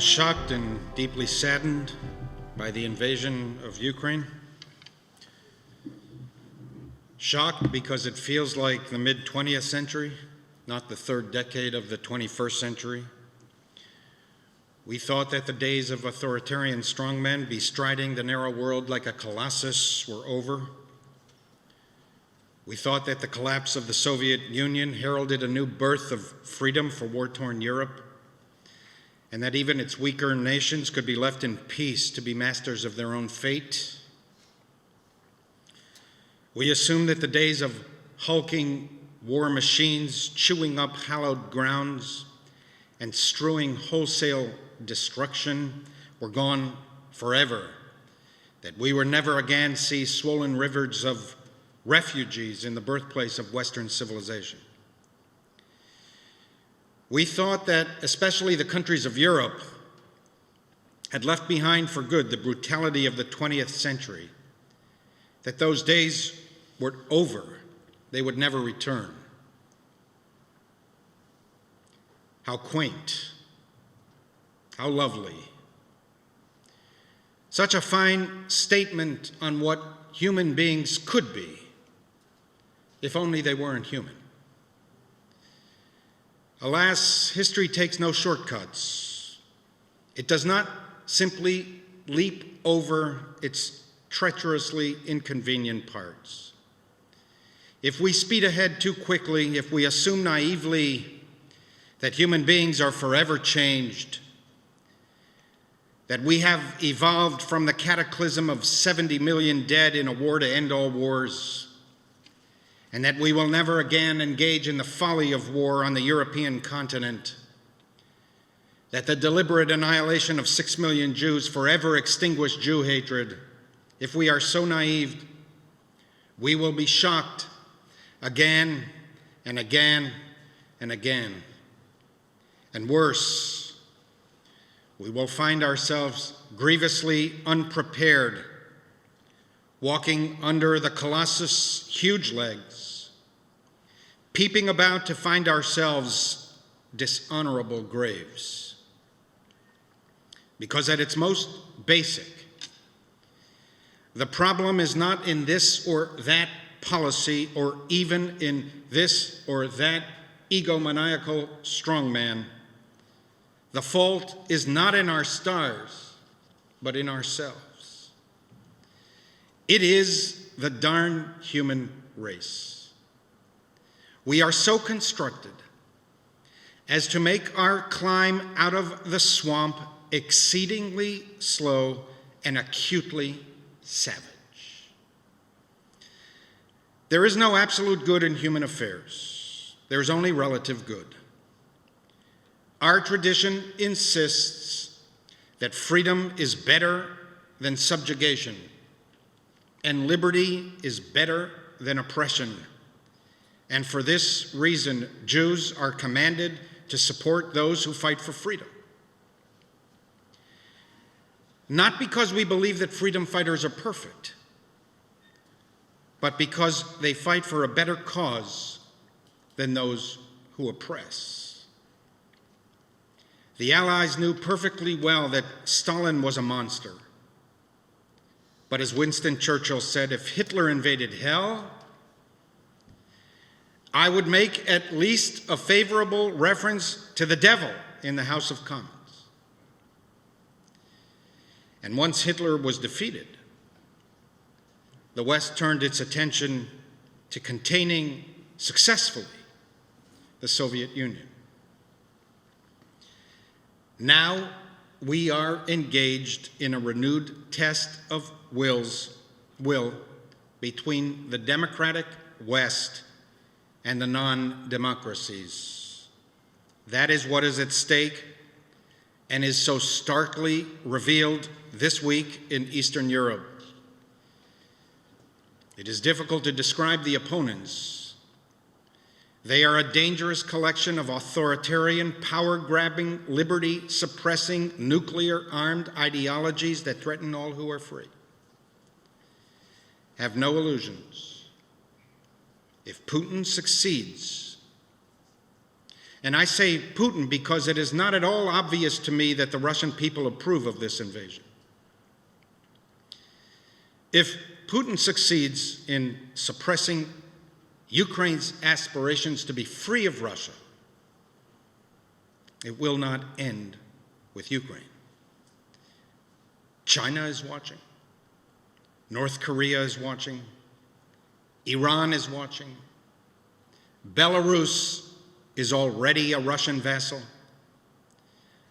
shocked and deeply saddened by the invasion of Ukraine. Shocked because it feels like the mid-20th century, not the third decade of the 21st century. We thought that the days of authoritarian strongmen bestriding the narrow world like a colossus were over. We thought that the collapse of the Soviet Union heralded a new birth of freedom for war-torn Europe, and that even its weaker nations could be left in peace to be masters of their own fate. We assumed that the days of hulking war machines chewing up hallowed grounds and strewing wholesale destruction were gone forever, that we would never again see swollen rivers of refugees in the birthplace of Western civilization. We thought that especially the countries of Europe had left behind for good the brutality of the 20th century, that those days were over, they would never return. How quaint, how lovely. Such a fine statement on what human beings could be, if only they weren't human. Alas, history takes no shortcuts. It does not simply leap over its treacherously inconvenient parts. If we speed ahead too quickly, if we assume naively that human beings are forever changed, that we have evolved from the cataclysm of 70 million dead in a war to end all wars, and that we will never again engage in the folly of war on the European continent, that the deliberate annihilation of 6 million Jews forever extinguished Jew hatred, if we are so naive, we will be shocked again and again and again. And worse, we will find ourselves grievously unprepared, walking under the colossus' huge legs, peeping about to find ourselves dishonorable graves. Because at its most basic, the problem is not in this or that policy or even in this or that egomaniacal strongman. The fault is not in our stars, but in ourselves. It is the darn human race. We are so constructed as to make our climb out of the swamp exceedingly slow and acutely savage. There is no absolute good in human affairs. There is only relative good. Our tradition insists that freedom is better than subjugation, and liberty is better than oppression. And for this reason, Jews are commanded to support those who fight for freedom. Not because we believe that freedom fighters are perfect, but because they fight for a better cause than those who oppress. The Allies knew perfectly well that Stalin was a monster. But as Winston Churchill said, if Hitler invaded hell, I would make at least a favorable reference to the devil in the House of Commons. And once Hitler was defeated, the West turned its attention to containing successfully the Soviet Union. Now we are engaged in a renewed test of will between the democratic West and the non-democracies. That is what is at stake and is so starkly revealed this week in Eastern Europe. It is difficult to describe the opponents. They are a dangerous collection of authoritarian, power-grabbing, liberty-suppressing, nuclear-armed ideologies that threaten all who are free. Have no illusions. If Putin succeeds, And I say Putin because it is not at all obvious to me that the Russian people approve of this invasion. If Putin succeeds in suppressing Ukraine's aspirations to be free of Russia, it will not end with Ukraine. China is watching. North Korea is watching. Iran is watching. Belarus is already a Russian vassal.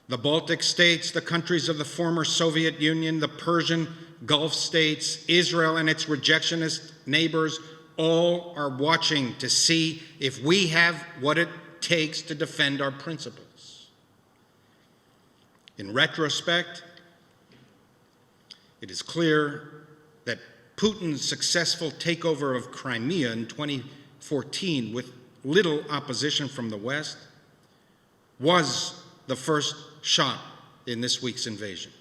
The Baltic states, the countries of the former Soviet Union, the Persian Gulf states, Israel and its rejectionist neighbors, all are watching to see if we have what it takes to defend our principles. In retrospect, it is clear that Putin's successful takeover of Crimea in 2014 with little opposition from the West was the first shot in this week's invasion.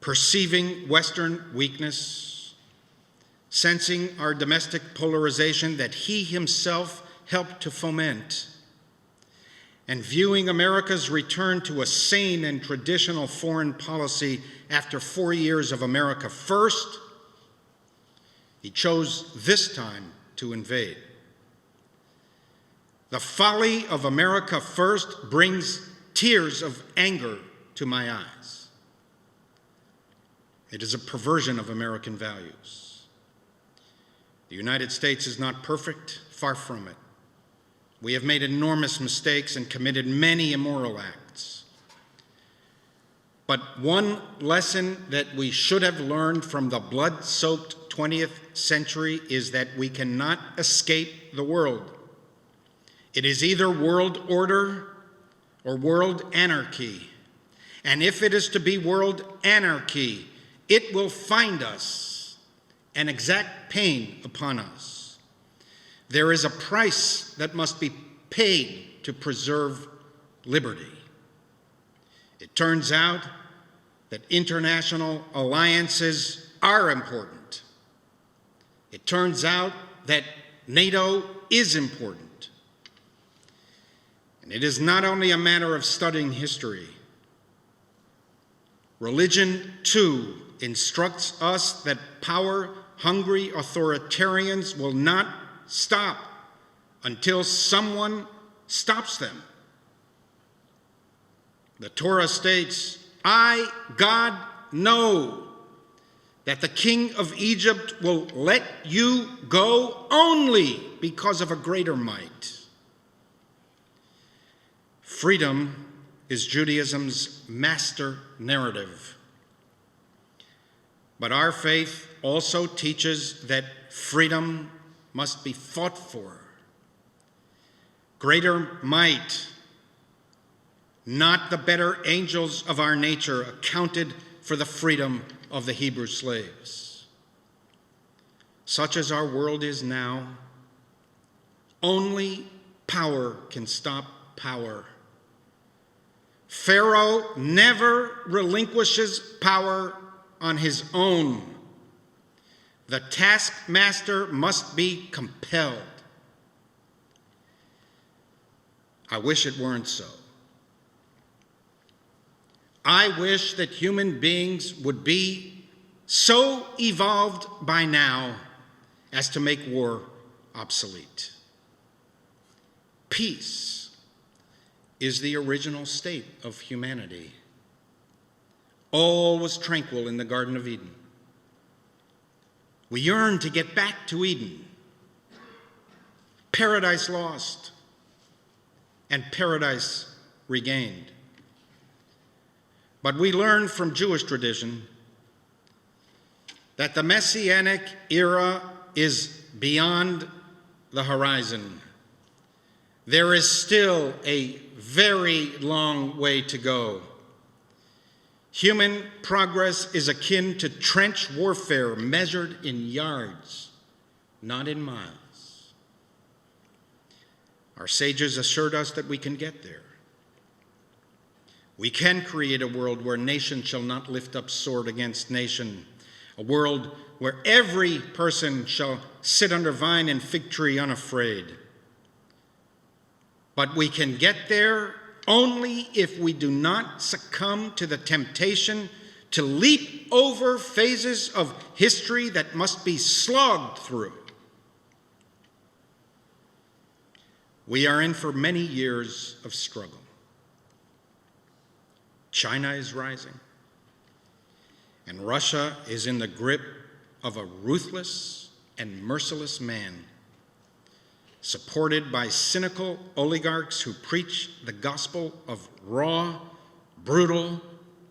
Perceiving Western weakness, sensing our domestic polarization that he himself helped to foment, and viewing America's return to a sane and traditional foreign policy after 4 years of America first, he chose this time to invade. The folly of America first brings tears of anger to my eyes. It is a perversion of American values. The United States is not perfect, far from it. We have made enormous mistakes and committed many immoral acts. But one lesson that we should have learned from the blood-soaked 20th century is that we cannot escape the world. It is either world order or world anarchy. And if it is to be world anarchy, it will find us and exact pain upon us. There is a price that must be paid to preserve liberty. It turns out that international alliances are important. It turns out that NATO is important. And it is not only a matter of studying history. Religion, too, instructs us that power-hungry authoritarians will not stop until someone stops them. The Torah states, I, God, know that the king of Egypt will let you go only because of a greater might. Freedom is Judaism's master narrative. But our faith also teaches that freedom must be fought for. Greater might, not the better angels of our nature, accounted for the freedom of the Hebrew slaves. Such as our world is now, only power can stop power. Pharaoh never relinquishes power on his own. The taskmaster must be compelled. I wish it weren't so. I wish that human beings would be so evolved by now as to make war obsolete. Peace is the original state of humanity. All was tranquil in the Garden of Eden. We yearn to get back to Eden. Paradise lost and paradise regained. But we learn from Jewish tradition that the Messianic era is beyond the horizon. There is still a very long way to go. Human progress is akin to trench warfare measured in yards, not in miles. Our sages assured us that we can get there. We can create a world where nation shall not lift up sword against nation, a world where every person shall sit under vine and fig tree unafraid. But we can get there only if we do not succumb to the temptation to leap over phases of history that must be slogged through. We are in for many years of struggle. China is rising, and Russia is in the grip of a ruthless and merciless man, supported by cynical oligarchs who preach the gospel of raw, brutal,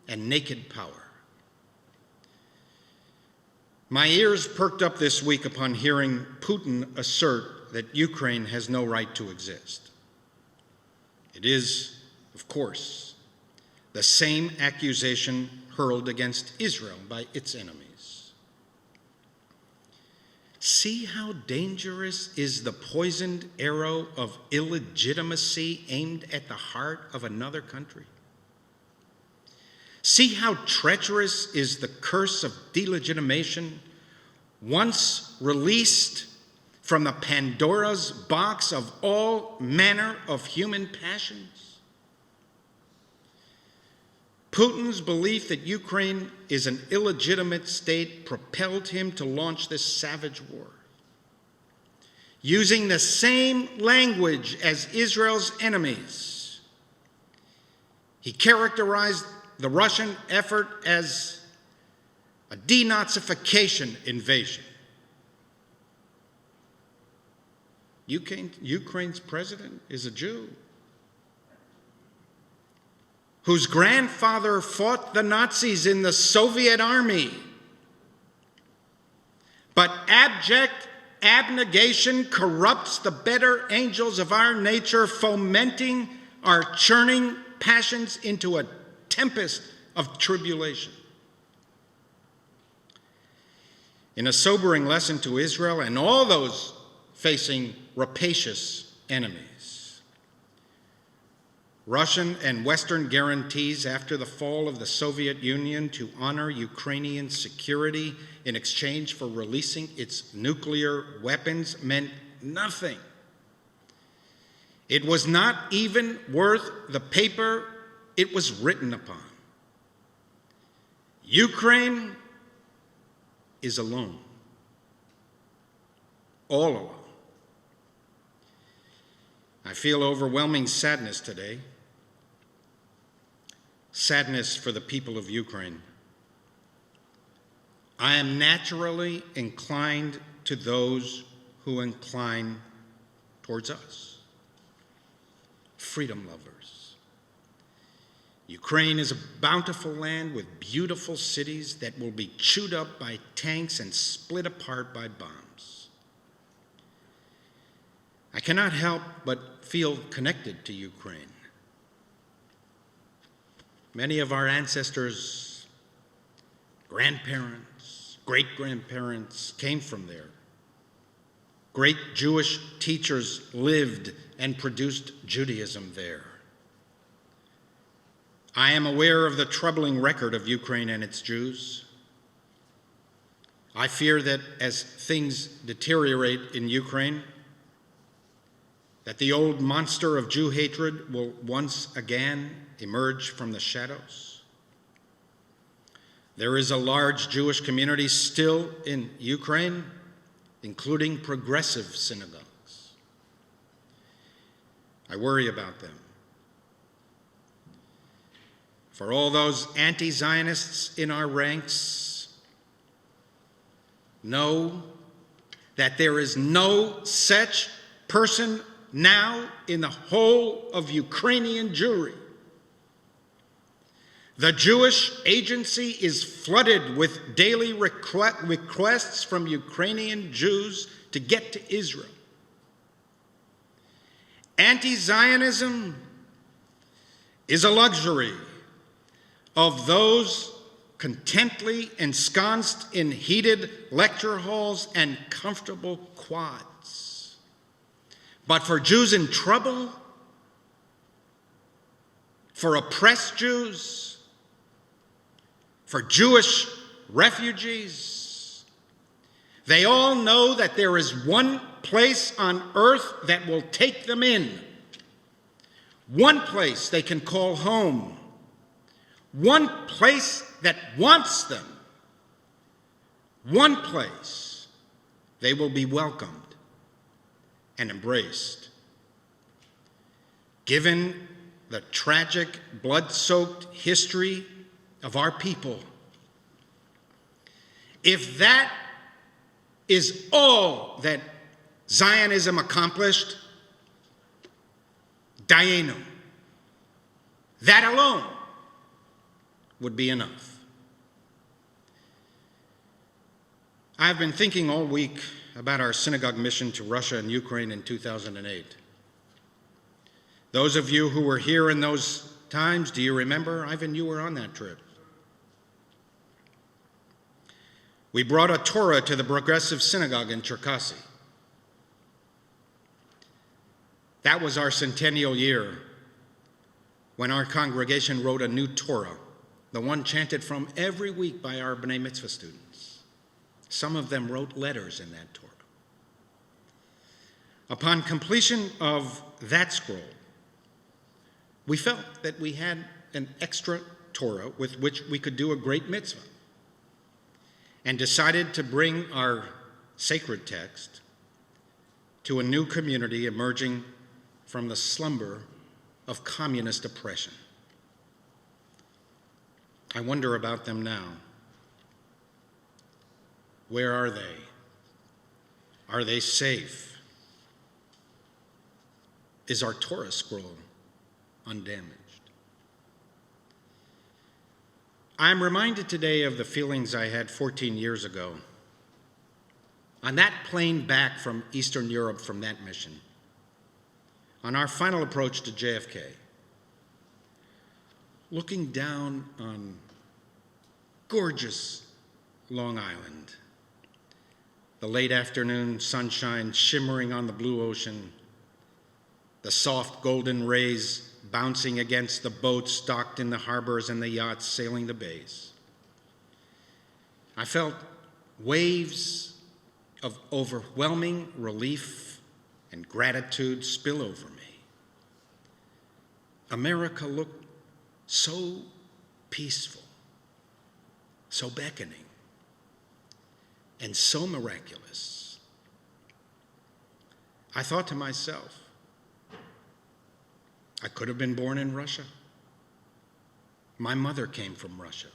and naked power. My ears perked up this week upon hearing Putin assert that Ukraine has no right to exist. It is, of course, the same accusation hurled against Israel by its enemies. See how dangerous is the poisoned arrow of illegitimacy aimed at the heart of another country? See how treacherous is the curse of delegitimation once released from the Pandora's box of all manner of human passions? Putin's belief that Ukraine is an illegitimate state propelled him to launch this savage war. Using the same language as Israel's enemies, he characterized the Russian effort as a denazification invasion. Ukraine's president is a Jew whose grandfather fought the Nazis in the Soviet army. But abject abnegation corrupts the better angels of our nature, fomenting our churning passions into a tempest of tribulation. In a sobering lesson to Israel and all those facing rapacious enemies, Russian and Western guarantees after the fall of the Soviet Union to honor Ukrainian security in exchange for releasing its nuclear weapons meant nothing. It was not even worth the paper it was written upon. Ukraine is alone, all alone. I feel overwhelming sadness today. Sadness for the people of Ukraine. I am naturally inclined to those who incline towards us, freedom lovers. Ukraine is a bountiful land with beautiful cities that will be chewed up by tanks and split apart by bombs. I cannot help but feel connected to Ukraine. Many of our ancestors, grandparents, great-grandparents came from there. Great Jewish teachers lived and produced Judaism there. I am aware of the troubling record of Ukraine and its Jews. I fear that as things deteriorate in Ukraine, that the old monster of Jew hatred will once again emerge from the shadows. There is a large Jewish community still in Ukraine, including progressive synagogues. I worry about them. For all those anti-Zionists in our ranks, know that there is no such person now in the whole of Ukrainian Jewry. The Jewish Agency is flooded with daily requests from Ukrainian Jews to get to Israel. Anti-Zionism is a luxury of those contently ensconced in heated lecture halls and comfortable quads. But for Jews in trouble, for oppressed Jews, for Jewish refugees, they all know that there is one place on earth that will take them in, one place they can call home, one place that wants them, one place they will be welcomed and embraced. Given the tragic, blood-soaked history of our people, if that is all that Zionism accomplished, Dayenu, that alone would be enough. I've been thinking all week about our synagogue mission to Russia and Ukraine in 2008. Those of you who were here in those times, do you remember? Ivan, you were on that trip. We brought a Torah to the Progressive Synagogue in Cherkasy. That was our centennial year when our congregation wrote a new Torah, the one chanted from every week by our B'nai Mitzvah students. Some of them wrote letters in that Torah. Upon completion of that scroll, we felt that we had an extra Torah with which we could do a great mitzvah, and decided to bring our sacred text to a new community emerging from the slumber of communist oppression. I wonder about them now. Where are they? Are they safe? Is our Torah scroll undamaged? I'm reminded today of the feelings I had 14 years ago on that plane back from Eastern Europe from that mission, on our final approach to JFK, looking down on gorgeous Long Island, the late afternoon sunshine shimmering on the blue ocean, the soft golden rays bouncing against the boats docked in the harbors and the yachts sailing the bays. I felt waves of overwhelming relief and gratitude spill over me. America looked so peaceful, so beckoning, and so miraculous. I thought to myself, I could have been born in Russia. My mother came from Russia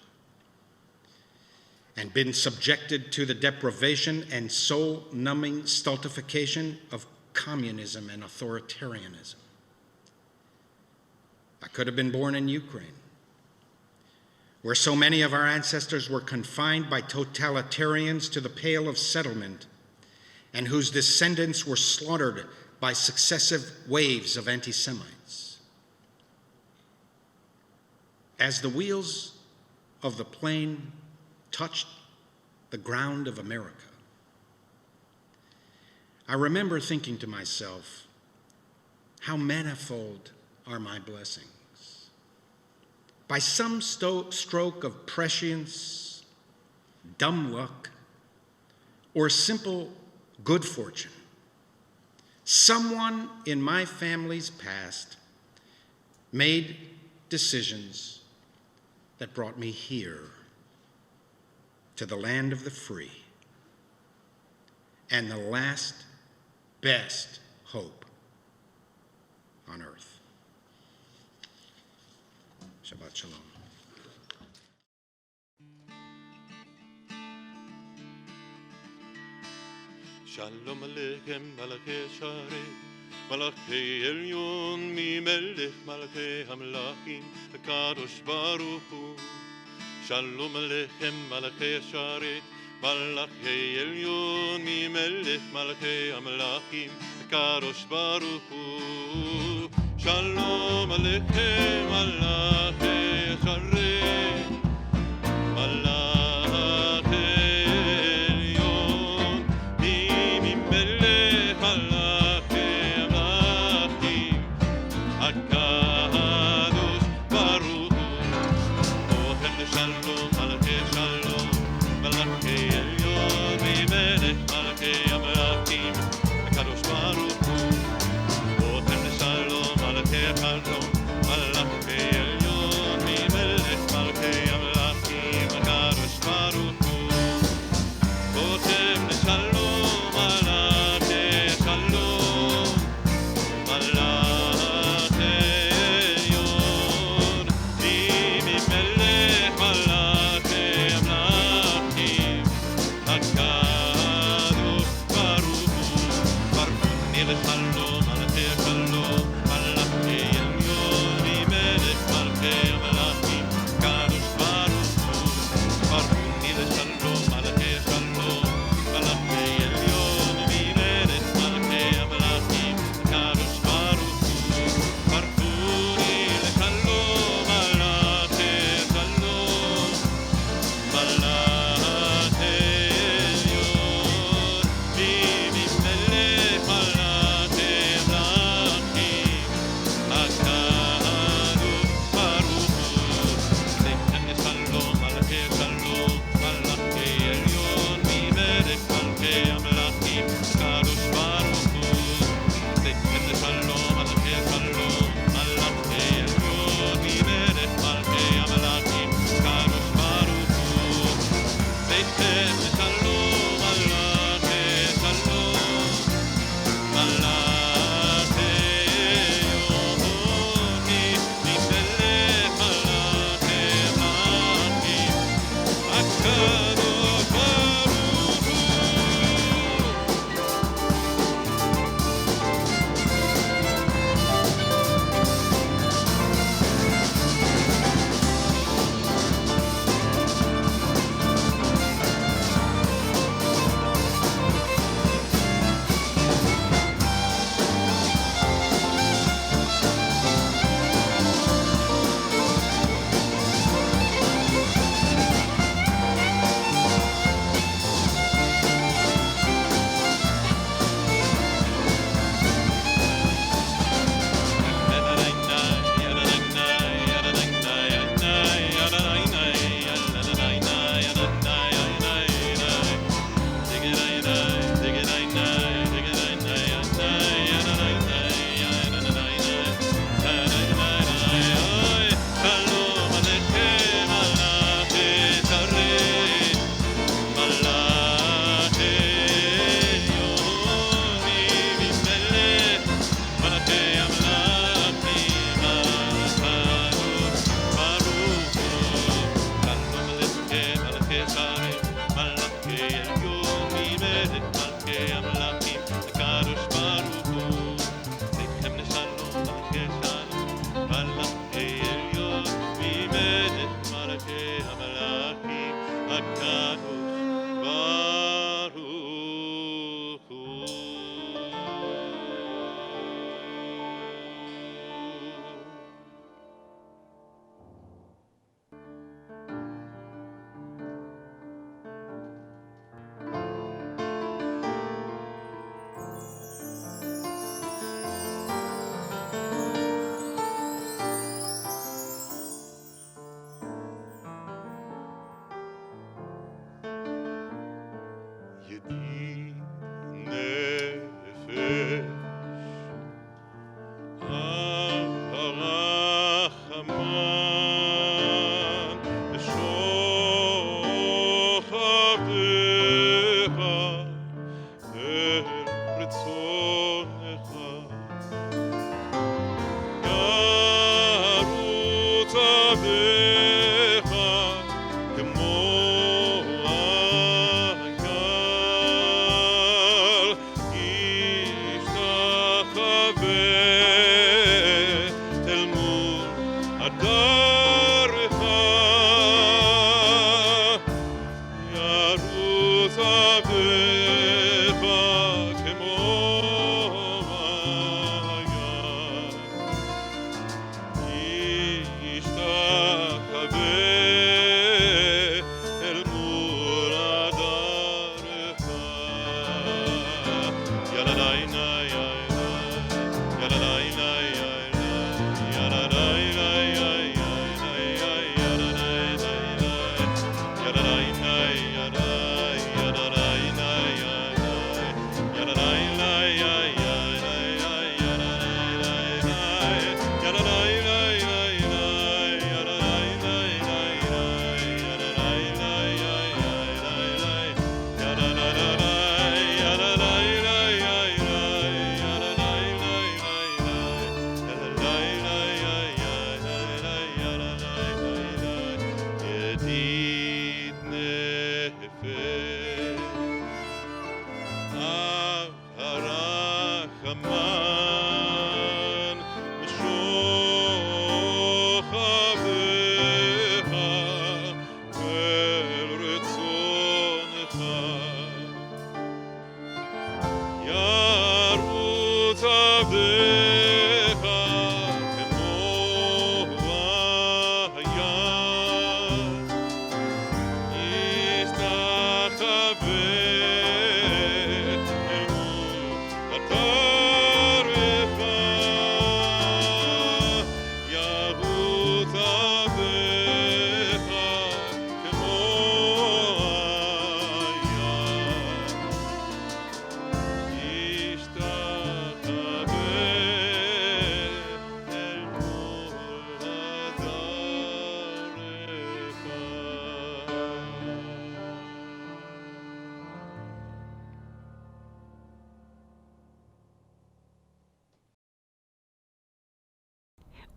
and been subjected to the deprivation and soul-numbing stultification of communism and authoritarianism. I could have been born in Ukraine, where so many of our ancestors were confined by totalitarians to the Pale of Settlement, and whose descendants were slaughtered by successive waves of anti-Semites. As the wheels of the plane touched the ground of America, I remember thinking to myself, how manifold are my blessings. By some stroke of prescience, dumb luck, or simple good fortune, someone in my family's past made decisions that brought me here, to the land of the free, and the last best hope on earth. Shabbat Shalom. Shalom Aleichem, Malachei Sharei, Malachei Elyon, Mi Melech, Malachei Hamlachim, Kadosh Baruch Hu. Shalom Aleichem, Malachei Sharei, Malachei Elyon, Mi Melech, Malachei Hamlachim, Kadosh Baruch Hu. Shalom Aleichem, Malachei Sharei, Malachei Shalom,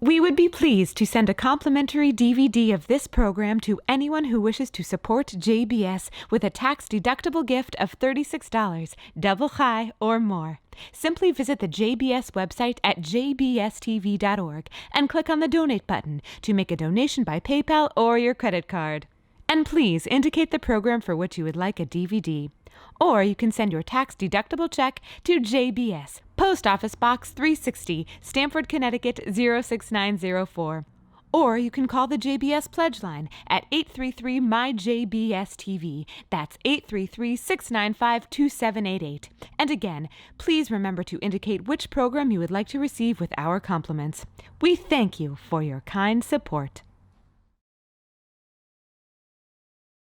We would be pleased to send a complimentary DVD of this program to anyone who wishes to support JBS with a tax-deductible gift of $36, double chai or more. Simply visit the JBS website at jbstv.org and click on the Donate button to make a donation by PayPal or your credit card. And please indicate the program for which you would like a DVD. Or you can send your tax-deductible check to JBS, Post Office Box 360, Stamford, Connecticut 06904. Or you can call the JBS Pledge Line at 833-MY-JBS-TV. That's 833-695-2788. And again, please remember to indicate which program you would like to receive with our compliments. We thank you for your kind support.